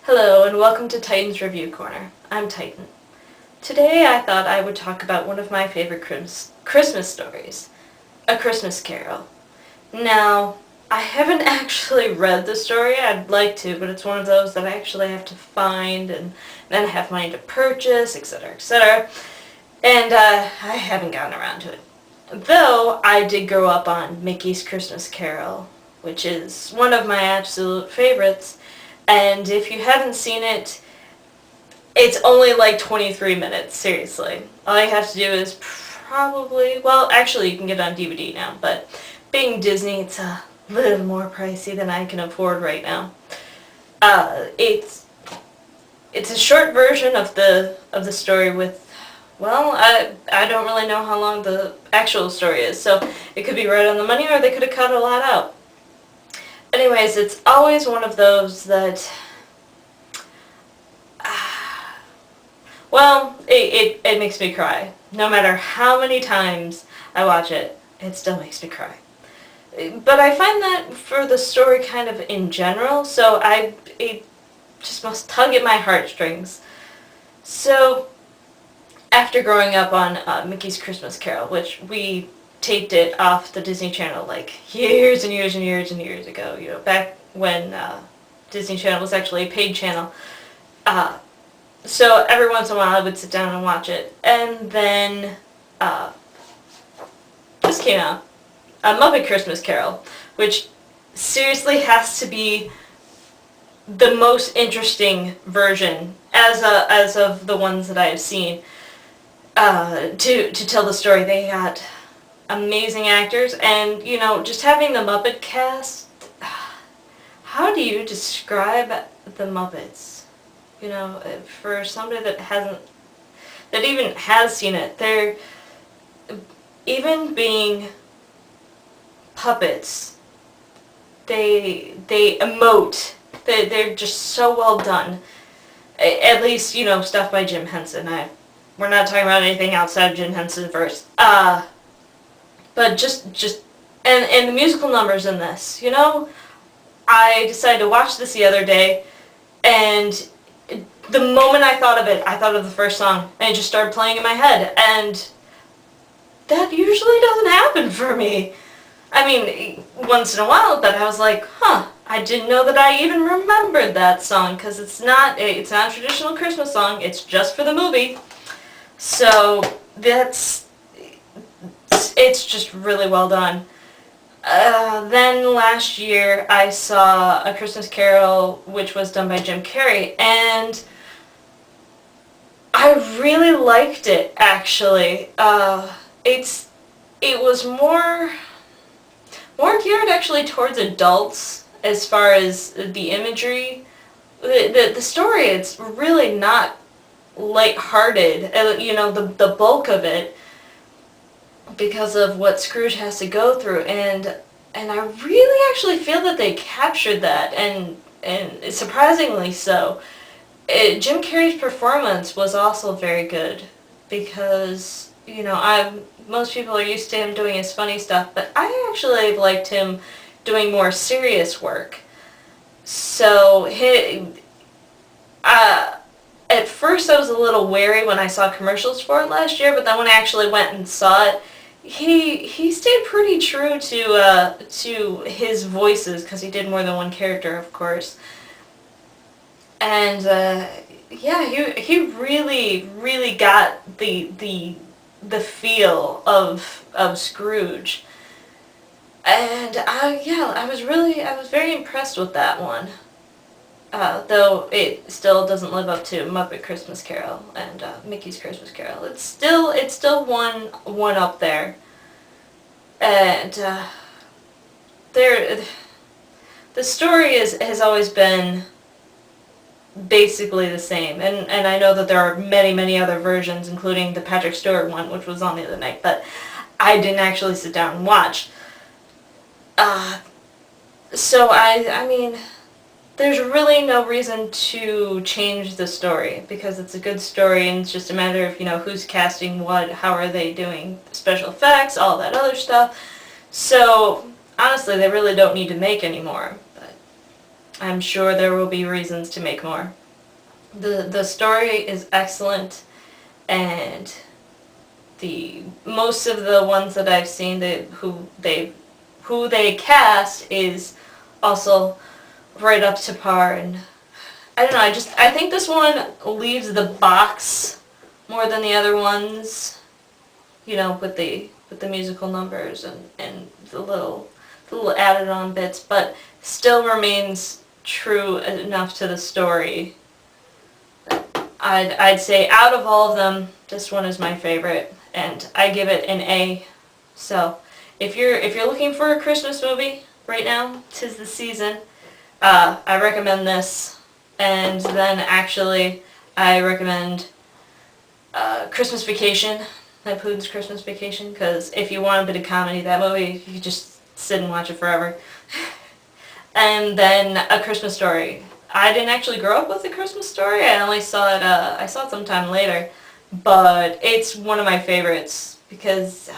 Hello and welcome to Titan's Review Corner. I'm Titan. Today I thought I would talk about one of my favorite Christmas stories, A Christmas Carol. Now, I haven't actually read the story. I'd like to, but it's one of those that I actually have to find and then have money to purchase, etc., etc. And I haven't gotten around to it. Though I did grow up on Mickey's Christmas Carol, which is one of my absolute favorites. And if you haven't seen it, it's only like 23 minutes, seriously. All you have to do is actually you can get it on DVD now, but being Disney, it's a little more pricey than I can afford right now. It's a short version of the story with, I don't really know how long the actual story is, so it could be right on the money or they could have cut a lot out. Anyways, it's always one of those that, it makes me cry. No matter how many times I watch it, it still makes me cry. But I find that for the story kind of in general, so it just must tug at my heartstrings. So, after growing up on Mickey's Christmas Carol, which we taped it off the Disney Channel like years and years and years and years ago, back when Disney Channel was actually a paid channel. So every once in a while I would sit down and watch it. And then this came out, A Muppet Christmas Carol, which seriously has to be the most interesting version as of the ones that I have seen to tell the story. They got amazing actors, and just having the Muppet cast. How do you describe the Muppets? For somebody that even has seen it, they're, even being puppets, they emote. They're just so well done. At least, stuff by Jim Henson. We're not talking about anything outside of Jim Henson first. But and the musical numbers in this, I decided to watch this the other day, and the moment I thought of it, I thought of the first song, and it just started playing in my head, and that usually doesn't happen for me. I mean, once in a while, but I was like, I didn't know that I even remembered that song, because it's not a traditional Christmas song, it's just for the movie. So, it's just really well done. Then last year I saw A Christmas Carol, which was done by Jim Carrey, and I really liked it, actually. It was more geared actually towards adults as far as the imagery. The story, it's really not lighthearted, the bulk of it, because of what Scrooge has to go through, and I really actually feel that they captured that, and surprisingly so. Jim Carrey's performance was also very good, because most people are used to him doing his funny stuff, but I actually liked him doing more serious work. So at first I was a little wary when I saw commercials for it last year, but then when I actually went and saw it, he stayed pretty true to his voices, because he did more than one character, of course. And he really got the feel of Scrooge. And I was very impressed with that one. Though it still doesn't live up to Muppet Christmas Carol and Mickey's Christmas Carol. It's still one up there. And the story has always been basically the same. And I know that there are many other versions, including the Patrick Stewart one, which was on the other night, but I didn't actually sit down and watch. So I mean, there's really no reason to change the story, because it's a good story, and it's just a matter of, who's casting what, how are they doing special effects, all that other stuff. So, honestly, they really don't need to make any more. But I'm sure there will be reasons to make more. The story is excellent, and most of the ones that I've seen, who they cast is also right up to par. And I don't know, I think this one leaves the box more than the other ones, with the musical numbers and the little added on bits, but still remains true enough to the story. I'd say out of all of them, this one is my favorite, and I give it an A. So if you're looking for a Christmas movie right now, 'tis the season. I recommend this, and then actually I recommend Christmas Vacation, Lampoon's Christmas Vacation, because if you want a bit of comedy, that movie, you could just sit and watch it forever. And then A Christmas Story. I didn't actually grow up with A Christmas Story. I only saw it, I saw it sometime later, but it's one of my favorites because,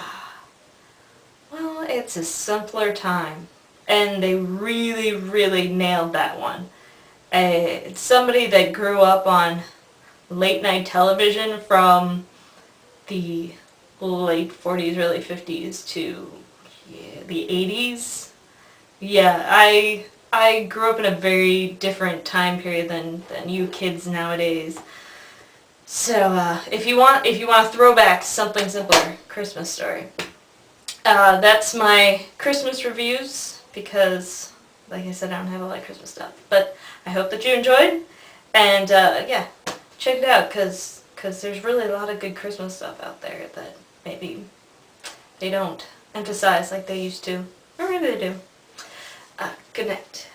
well, it's a simpler time, and they really, really nailed that one. It's somebody that grew up on late night television from the late 40s, early 50s to the 80s. Yeah, I grew up in a very different time period than you kids nowadays. So if you want to throw back something simpler, Christmas Story. That's my Christmas reviews because, like I said, I don't have a lot of Christmas stuff. But I hope that you enjoyed, and yeah, check it out because there's really a lot of good Christmas stuff out there that maybe they don't emphasize like they used to, or maybe they do. Good night.